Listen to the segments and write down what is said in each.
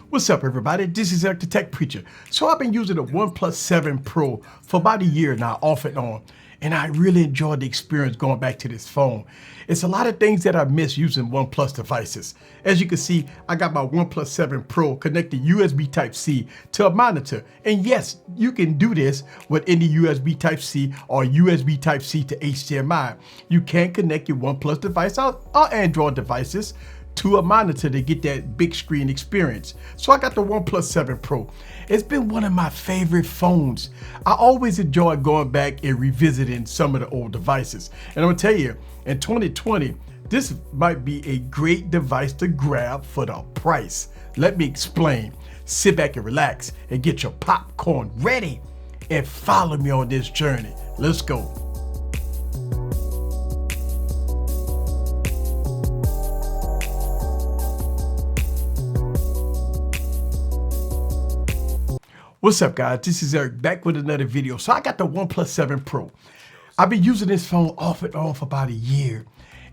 What's up, everybody? This is Eric the Tech Preacher. So I've been using the OnePlus 7 Pro for about a year now, off and on, and I really enjoyed the experience going back to this phone. It's a lot of things that I miss using OnePlus devices. As you can see, I got my OnePlus 7 Pro connected USB Type-C to a monitor. And yes, you can do this with any USB Type-C or USB Type-C to HDMI. You can connect your OnePlus device or Android devices to a monitor to get that big screen experience. So I got the OnePlus 7 Pro. It's been one of my favorite phones. I always enjoy going back and revisiting some of the old devices. And I'm gonna tell you, in 2020, this might be a great device to grab for the price. Let me explain. Sit back and relax and get your popcorn ready and follow me on this journey. Let's go. What's up, guys? This is Eric back with another video. So I got the OnePlus 7 Pro. I've been using this phone off and on for about a year,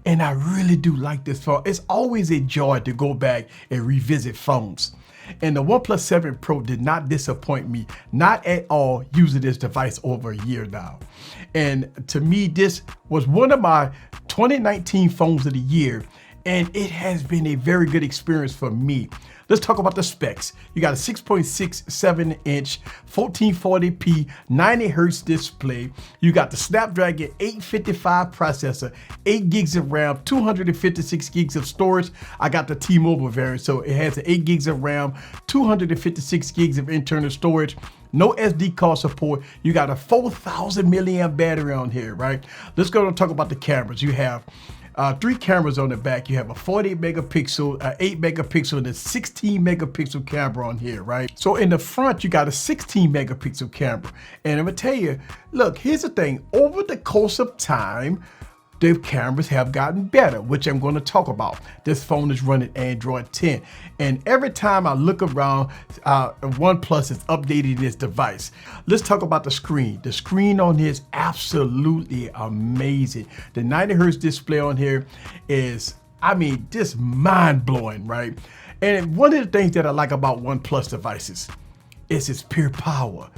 and I really do like this phone. It's always a joy to go back and revisit phones. And the OnePlus 7 Pro did not disappoint me, not at all, using this device over a year now. And to me, this was one of my 2019 phones of the year, and it has been a very good experience for me. Let's talk about the specs. You got a 6.67 inch 1440p 90 Hz display. You got the Snapdragon 855 processor, 8 gigs of RAM, 256 gigs of storage. I got the T-Mobile variant, so it has 8 gigs of RAM, 256 gigs of internal storage. No SD card support. You got a 4,000 milliamp battery on here, right? Let's go and talk about the cameras. You have 3 cameras on the back. You have a 48 megapixel, 8 megapixel, and a 16 megapixel camera on here, right? So in the front, you got a 16 megapixel camera. And I'm gonna tell you, look, here's the thing. Over the course of time, the cameras have gotten better, which I'm going to talk about. This phone is running Android 10. And every time I look around, OnePlus is updating this device. Let's talk about the screen. The screen on here is absolutely amazing. The 90 Hz display on here is, I mean, just mind-blowing, right? And one of the things that I like about OnePlus devices is its pure power.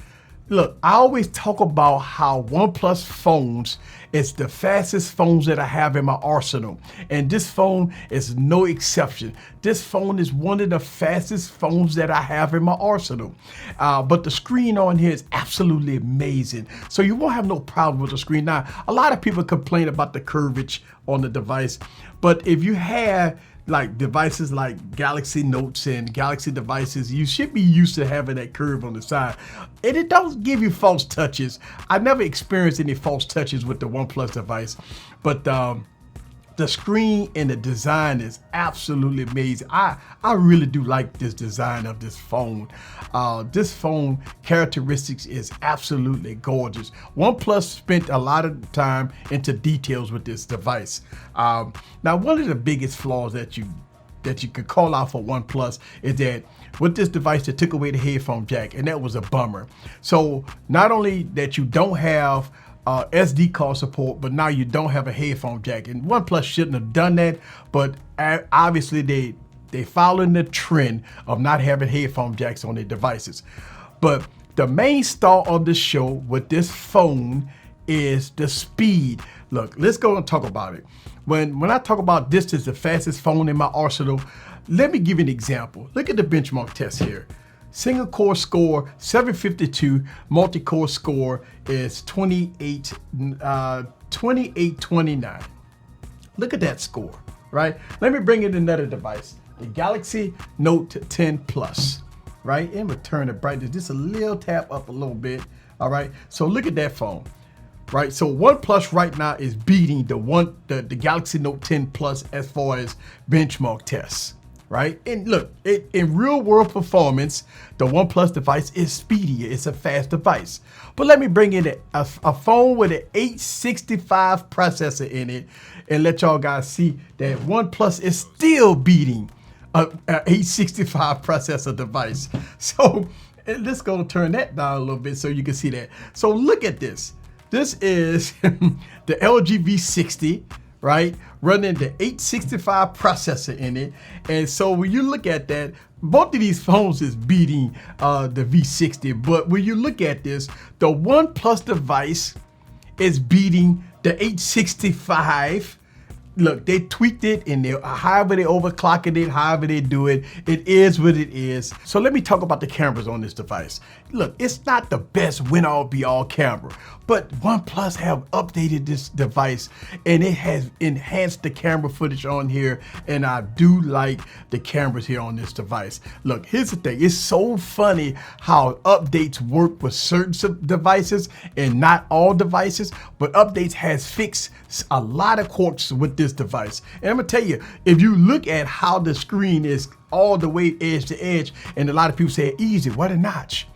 Look, I always talk about how OnePlus phones is the fastest phones that I have in my arsenal. And this phone is no exception. This phone is one of the fastest phones that I have in my arsenal. But the screen on here is absolutely amazing. So you won't have no problem with the screen. Now, a lot of people complain about the curvature on the device. But if you have like devices like Galaxy Notes and Galaxy devices, you should be used to having that curve on the side. And it don't give you false touches. I never experienced any false touches with the OnePlus device, but the screen and the design is absolutely amazing. I really do like this design of this phone. This phone characteristics is absolutely gorgeous. OnePlus spent a lot of time into details with this device. Now, one of the biggest flaws that you could call out for OnePlus is that with this device, they took away the headphone jack, and that was a bummer. So not only that you don't have SD card support, but now you don't have a headphone jack. And OnePlus shouldn't have done that, but obviously they following the trend of not having headphone jacks on their devices. But the main star of the show with this phone is the speed. Look, let's go and talk about it. When I talk about this is the fastest phone in my arsenal, let me give you an example. Look at the benchmark test here. Single core score 752, multi-core score is 2829. Look at that score, right? Let me bring in another device, the Galaxy Note 10 Plus, right? And we'll turn the brightness just a little tap up a little bit, all right? So look at that phone, right? So OnePlus right now is beating the Galaxy Note 10 Plus as far as benchmark tests. Right? And look, in real world performance, the OnePlus device is speedier. It's a fast device. But let me bring in a phone with an 865 processor in it and let y'all guys see that OnePlus is still beating an 865 processor device. So let's go turn that down a little bit so you can see that. So look at this. This is the LG V60, right? Running the 865 processor in it. And so when you look at that, both of these phones is beating the V60, but when you look at this, the OnePlus device is beating the 865. Look, they tweaked it, and however they overclocked it, however they do it, it is what it is. So let me talk about the cameras on this device. Look, it's not the best win-all be-all camera, but OnePlus have updated this device, and it has enhanced the camera footage on here, and I do like the cameras here on this device. Look, here's the thing. It's so funny how updates work with certain devices and not all devices, but updates has fixed a lot of quirks with this device. And I'm gonna tell you, if you look at how the screen is all the way edge to edge, and a lot of people say easy, what a notch.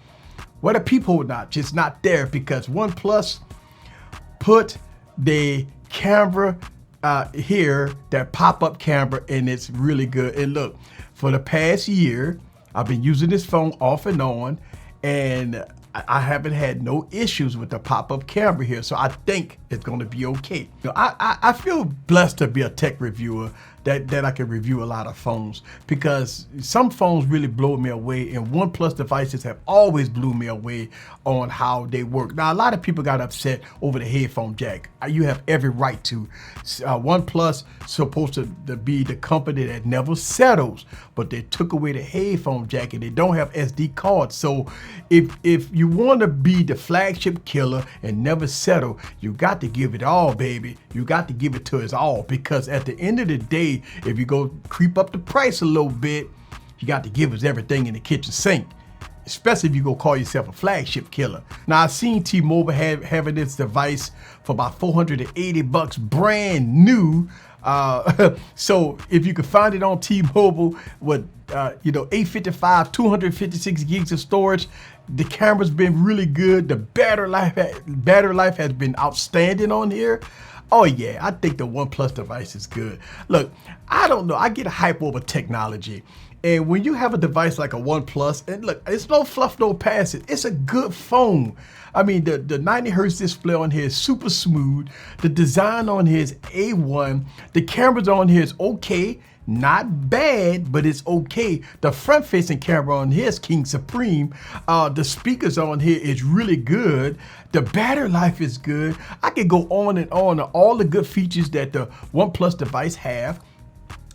What a peephole notch. It's not there because OnePlus put the camera here, that pop-up camera, and it's really good. And look, for the past year, I've been using this phone off and on, and I haven't had no issues with the pop-up camera here, so I think it's going to be okay. You know, I feel blessed to be a tech reviewer, that I can review a lot of phones, because some phones really blow me away, and OnePlus devices have always blew me away on how they work. Now, a lot of people got upset over the headphone jack. You have every right to. OnePlus supposed to be the company that never settles, but they took away the headphone jack, and they don't have SD cards. So if you want to be the flagship killer and never settle, you got to give it all, baby. You got to give it to us all, because at the end of the day, if you go creep up the price a little bit, you got to give us everything in the kitchen sink, especially if you go call yourself a flagship killer. Now, I've seen T-Mobile having this device for about $480 brand new. So if you can find it on T-Mobile with 855, 256 gigs of storage, the camera's been really good. The battery life has been outstanding on here. Oh yeah, I think the OnePlus device is good. Look, I don't know, I get hype over technology. And when you have a device like a OnePlus, and look, it's no fluff, no pass-it. It's a good phone. I mean, the 90 hertz display on here is super smooth. The design on here is A1. The cameras on here is okay. Not bad, but it's okay. The front-facing camera on here is King Supreme. The speakers on here is really good. The battery life is good. I could go on and on all the good features that the OnePlus device have.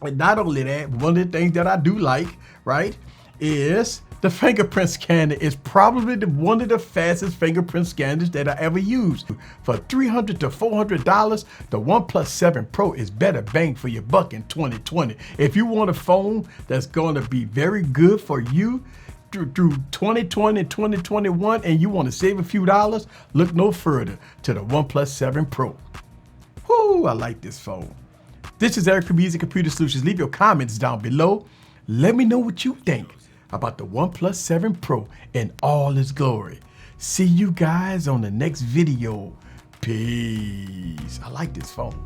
And not only that, one of the things that I do like, right, is the fingerprint scanner is probably one of the fastest fingerprint scanners that I ever used. For $300 to $400, the OnePlus 7 Pro is better bang for your buck in 2020. If you want a phone that's going to be very good for you through 2020 and 2021, and you want to save a few dollars, look no further to the OnePlus 7 Pro. Whoo, I like this phone. This is Eric from AskEazyComputerSolutions. Leave your comments down below. Let me know what you think about the OnePlus 7 Pro in all its glory. See you guys on the next video. Peace. I like this phone.